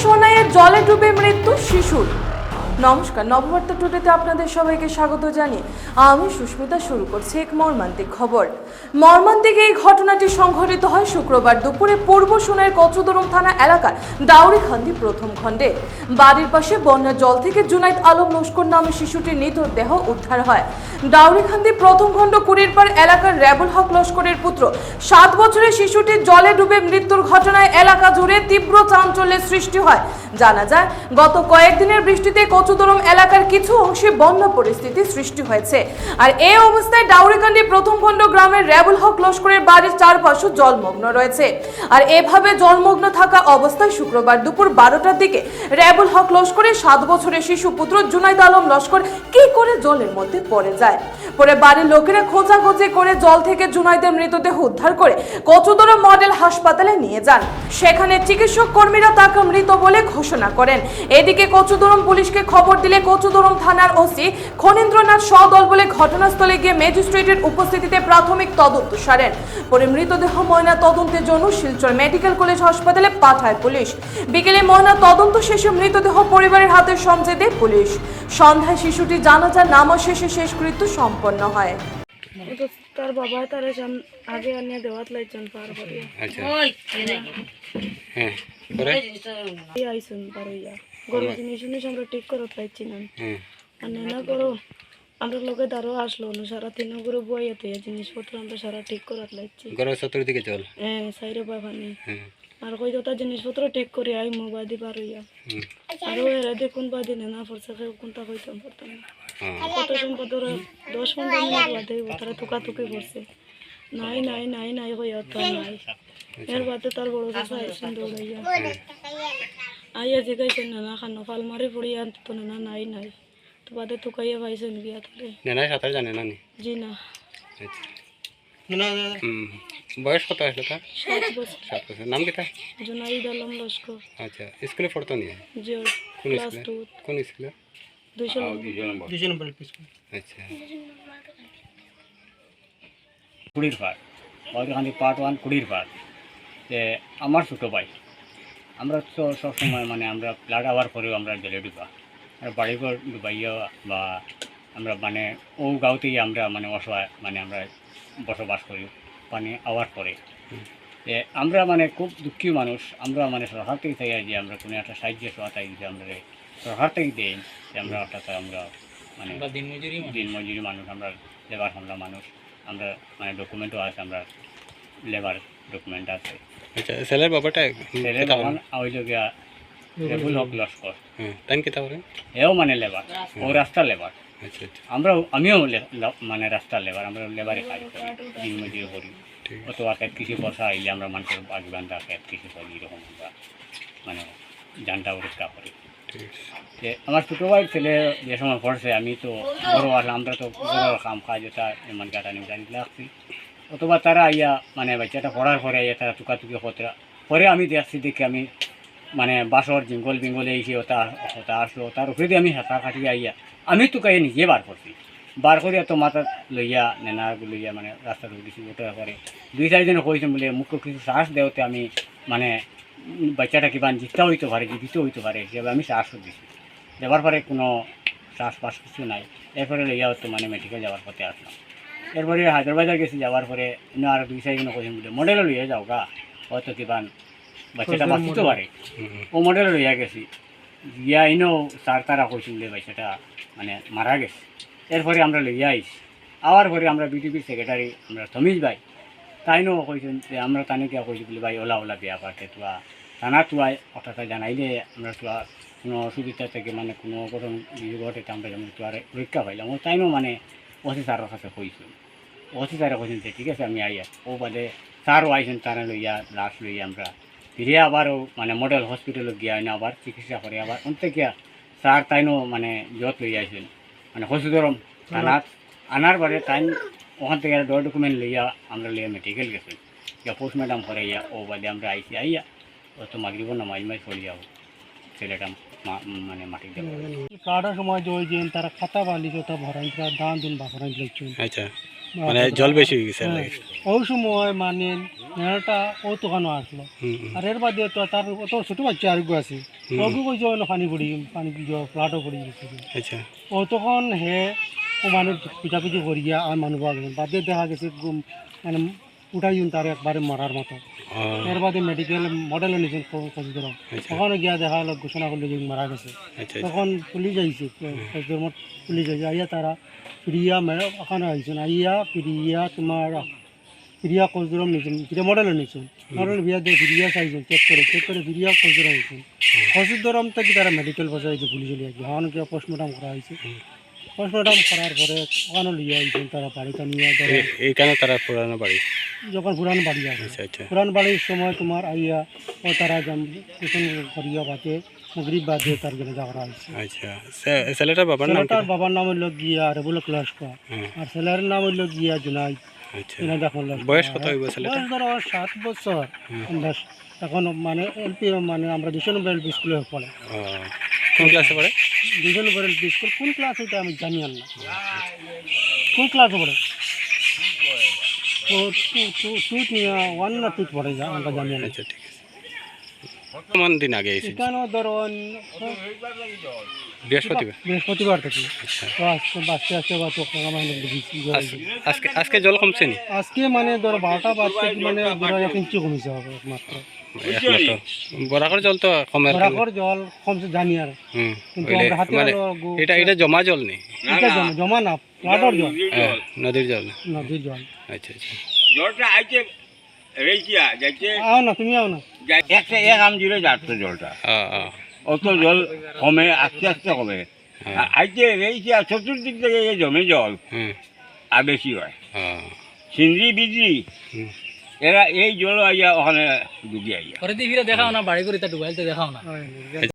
সোনাইয়ের জলে ডুবে মৃত্যু শিশুর। নমস্কার, নববার্তা টুডেতে আপনাদের সবাইকে স্বাগত জানিয়ে আমি সুস্মিতা শুরু করছি এক মর্মান্তিক খবর। মর্মান্তিক এই ঘটনাটি সংঘটিত হয় শুক্রবার দুপুরে পূর্ব সোনাইয়ের কচুদরম থানা এলাকার ডাউরিখান্দি প্রথম খণ্ডে। বাড়ির পাশে বন্যার জল থেকে জুনাইদ আলম লস্কর নামে শিশুটির মৃতদেহ উদ্ধার হয়। ডাউরিখান্দি প্রথম খণ্ড কুড়িরপাড় এলাকার রেবুল হক লস্করের পুত্র 7 বছরের শিশুটির জলে ডুবে মৃত্যুর ঘটনায় এলাকা জুড়ে তীব্র চাঞ্চল্যের সৃষ্টি হয়। জানা যায়, গত কয়েকদিনের বৃষ্টিতে কচুদরম এলাকার কিছু অংশে বন্যা পরিস্থিতি সৃষ্টি হয়েছে। আর এই অবস্থায় ডাউরিকান্দি প্রথম খণ্ড গ্রামের রেবুল হক লস্করের বাড়ির চারপাশে জলমগ্ন রয়েছে। আর এভাবে জলমগ্ন থাকা অবস্থায় শুক্রবার দুপুর 12টার দিকে রেবুল হক লস্করের 7 বছরের শিশু পুত্র জুনাইদ আলম লস্কর কি করে জলের মধ্যে পড়ে যায়। পরে বাড়ির লোকেরা খোঁজাখুঁজি করে জল থেকে জুনাইদের মৃতদেহ উদ্ধার করে কচুদরম মডেল হাসপাতালে নিয়ে যান। সেখানে চিকিৎসক কর্মীরা তাকে মৃত বলে ঘোষণা করেন। এদিকে কচুদরম পুলিশকে খবর দিলে কচুদরম থানার ওসি খনীন্দ্রনাথ সদল বলে ঘটনাস্থলে গিয়ে ম্যাজিস্ট্রেটের উপস্থিতিতে প্রাথমিক তদন্ত সারেন। পরে মৃতদেহ ময়না তদন্তের জন্য শিলচর মেডিকেল কলেজ হাসপাতালে পাঠায় পুলিশ। বিকেলে ময়না তদন্ত শেষে মৃতদেহ পরিবারের হাতে সমঝে দেয় পুলিশ। সন্ধ্যায় শিশুটি জানাজার নামাজ শেষে শেষকৃত্য সম্পন্ন হয়। তার বাবা তার আগে আনিয়ে দেওয়াত লাইছেন পার করে আইসুন পারইয়া গরু জিনিস আমরা ঠিক করতে পারছি না। না করো আমরা লোকে দাঁড়ো আসলো না, সারা তিন করে বইয়াতে জিনিসপত্র আমরা সারা ঠিক করাত লাগছি। চতুর্দিকে জল, হ্যাঁ সাইরে পানি আর কই তো জিনিসপত্র ঠিক করে আই মোবাদি পারইয়া আরো এরা দেখুন বাদি না পড়ছে কোনটা কইতাম পারতাম না। কত সম্পদ 10-15 মিনিট বাদে তারা তুকাতুকি করছে, নাই নাই নাই নাই কই অত নাই। এর বাদে তার বড় চাচা আইসেন দৌড়াইয়া আইয়া জিগাইছেন না খানো ফাল মারি পড়ি আনতো না নাই নাই তো বাদে তুকাইয়া পাইছেন গিয়া তাহলে না সাঁতার জানে না নি? জি না। বয়স কত আসলো তার? 7 বছর। 7 বছর। নাম কি তার? জুনাইদ আলম লস্কর। আচ্ছা, স্কুলে পড়তো নি? জি কোন ক্লাস স্কুলে? 2 কোন স্কুলে? 2 নম্বর স্কুল। আচ্ছা, কুড়ির পাড় বাউরিখান্দি পার্ট 1 কুড়ির পাড়। যে আমার ছোটো ভাই, আমরা তো সবসময় মানে আমরা ফ্লাড আওয়ার পরেও আমরা জলে ডুবা আর বাড়িঘর ডুবাইয়া বা আমরা মানে ও গাঁওতেই আমরা মানে অসহায় মানে আমরা বসবাস করি পানি আওয়ার পরে। যে আমরা মানে খুব দুঃখী মানুষ, আমরা মানে সরকার থেকে চাই যে আমরা কোনো একটা সাহায্য সহায়তা দিতে আমরা সরকার থেকে দেই যে আমরা অর্থাৎ আমরা মানে দিনমজুরি মানুষ, আমরা লেবার হামলা মানুষ, আমরা মানে ডকুমেন্টও আছে, আমরা লেবার ডকুমেন্ট আছে। আচ্ছা, ছেলের বাবাটা ছেলের বাবা ওই গিয়া রেবুল হক লস্কর, তাই কি তাহলে এও মানে লেবার, ও রাস্তার লেবার। আচ্ছা আচ্ছা, আমিও মানে রাস্তার লেবার, আমরা লেবারে কাজ করি, দিনমজুরি করি। অথবা খেত কৃষি বর্ষা আইলে আমরা মানুষের বাগবান্ধা খেত কৃষি করি, এরকম আমরা মানে জানটা পরিষ্কার করি। যে আমার ছোটো ভাইয়ের ছেলে যে সময় পড়ছে, আমি তো বড় আসলাম, আমরা তো বড় কাম কাজ এটা এমন কাটানি জানি লাগছি। অথবা তারা আইয়া মানে বাচ্চাটা পড়ার পরে আইয়া তারা টুকাটুকি হতে পরে আমি দেখছি, দেখি আমি মানে বাসর জিঙ্গল বিঙ্গলে এসে হতা আসলো, তার উপরে আমি হাতা কাটিয়ে আইয়া আমি টুকাই নিজে বার করছি, বার করিয়া তো মাথা লইয়া নেনা লইয়া মানে রাস্তাতে কিছু ওঠার পরে 2-4 দিনে কইছেন বলে মুখ্য কিছু শ্বাস দেওয়াতে আমি মানে বাচ্চাটা কিবা জিতটা হইতে পারে, জীবিত হইতে পারে হিসেবে আমি শ্বাসও দিছি। দেওয়ার পরে কোনো শ্বাস কিছু নাই। এরপরে লইয়া হতো মানে মেডিকেল যাওয়ার পথে আসলাম। এরপরে হায়দ্রাবাদে গেছি, যাওয়ার পরে ইনো আর 2-4 দিনে কইছেন বলে মডেলও লইয়া যাও গা, হয়তো কিবা বাচ্চাটা বাঁচিতে পারে। ও মডেলও লইয়া গেছি, গিয়া ইনো তারা কইছেন বলে বাচ্চাটা মানে মারা গেছে। এরপরে আমরা লইয়া আইছি, আওয়ার পরে আমরা বিটিপির সেক্রেটারি আমরা তমিজ ভাই তাইনও কইছেন যে আমরা তানে কিয়া কইছি বলে ভাই ওলা বিয়া পারতে তোয়া থানা তোয়াই অর্থাৎ জানাইলে আমরা তোয়া কোনো অসুবিধা থেকে মানে কোনো ঘটন ঘটে আমরা যেমন তোয়ার রক্ষা পাইলাম। ও তাইনও মানে ওসি স্যারের কাছে কইছেন, ওসি স্যারে কইছেন যে ঠিক আছে আমি আইয়া। ও বাদে স্যারও আইছেন, তারা লইয়া লাশ লইয়া আমরা ফিরে আবারও মানে মডেল হসপিটালে গিয়া আইনা আবার চিকিৎসা করে আবার অন্তে গিয়া স্যার তাইনও মানে জত লইয়া আইছেন মানে কচুদরম থানাত আনার পরে তাই ওখান থেকে ডকুমেন্ট লইয়া আমরা লইয়া মেডিকেল গেছি, ইয়া পোস্টমর্টম করে ইয়া ও বাদে আমরা আইসি আইয়া ও তো মাগরিব নামাজ চলে যাবো ছেলেটা মানে মাটি দেবো। কাটার সময় যে ওই যে তারা খাতা বালি ওটা ভরাই ধান দুন ভরাই লাগছে। আচ্ছা, মানে জল বেশি হয়ে গেছে আর লাগে। ওই সময় মানে নেড়াটা ও দোকানও আসলো হুম হুম, আর এর বাদে তো তার অত ছোটো বাচ্চা আরেকগু আছে ওগু কইছে অন্য পানি ফ্লাটও পড়ি গেছে আচ্ছা ও তখন হে ও মানুষ পিটাপিটি করিয়া আর মানুষ বাদে দেখা গেছে মানে উঠাই তার একবারে মরার মতো ও, এর বাদে মেডিকেল মডেলও নিয়েছেন কচুদরম আচ্ছা ওখানে গিয়া দেখা হলো ঘোষণা করলো যে মারা গেছে আচ্ছা তখন পুলিশ আইছে কচুদরমত পুলিশ আইছে আইয়া তারা প্রিয়া ওখানে আইছেন আইয়া প্রিয়া তোমার প্রিয়া কচুদরম নিয়েছেন প্রিয়া মডেলও নিয়েছেন মডেল বিয়া দিয়ে প্রিয়া চাইছেন চেক করে প্রিয়া কচুদরম নিয়েছেন কচুদরম থেকে তারা মেডিকেল বসাইছে পুলিশে লিয়ে গিয়ে ওখানে গিয়া পোস্টমর্টম করা হয়েছে পোস্টমর্টম করার পরে ওখানে লিয়ে আইছেন তারা বাড়িতে নিয়ে ধরে এইখানে তারা পুরানো বাড়ি। যখন পুরানো বাড়ি আসে আচ্ছা আচ্ছা পুরান বাড়ির সময় তোমার আইয়া ও তারা কুসুম করিয়া বাদে মুগরিব বাদে তার জানাজা করা হয়েছে আচ্ছা ছেলেটার বাবার নাম কি? ছেলেটার বাবার নাম হইল গিয়া রেবুল ক্লাসকা হুম, আর ছেলের নাম হইল গিয়া জুনাইদ আচ্ছা জুনাইদ এখন বয়স কত হইব ছেলেটা? বয়স ধরো 7 বছর আমরা এখন মানে এলপি মানে আমরা 2 নম্বর এলপি স্কুলে পড়ে ও, কোন ক্লাসে পড়ে? 2 নম্বর এলপি স্কুল কোন ক্লাস এটা আমি জানি না কোন ক্লাসে পড়ে ও টু ওয়ান না টু পড়ে যা আমরা জানি না আচ্ছা ঠিক আছে। কেমন দিন আগে এসেছে? এখানেও ধরো বৃহস্পতিবার। বৃহস্পতিবার থেকে আচ্ছা তো আস্তে আস্তে বা তো মানে আজকে আজকে জল কমছে নি? আজকে মানে ধরো 12টা বাজতে মানে ধরো 1 ইঞ্চি কমিছে হবে একমাত্র একমাত্র বরাকর জল তো কমের। বরাকর জল কমছে জানি আর হুম কিন্তু ওইলে আমরা হাতে মানে এটা জমা জল নেই, এটা জমা না ফ্লাডর জল হ্যাঁ, নদীর জল। নদীর জল আচ্ছা আচ্ছা জলটা আইতে রেখিয়া যাইতে আও না তুমি আও না একটা এক আম দিলে যাচ্ছে জলটা ও অত জল কমে আস্তে আস্তে কমে হ্যাঁ, আইতে রেখিয়া চতুর্দিক থেকে এই জমে জল হুম আর বেশি হয় ও সিন্দ্রি বিদ্রি হুম, এরা এই জল আইয়া ওখানে ডুবে আইয়া পরে দিয়ে দেখাও না বাড়ি করে তা ডুবাইতে দেখাও না হয়,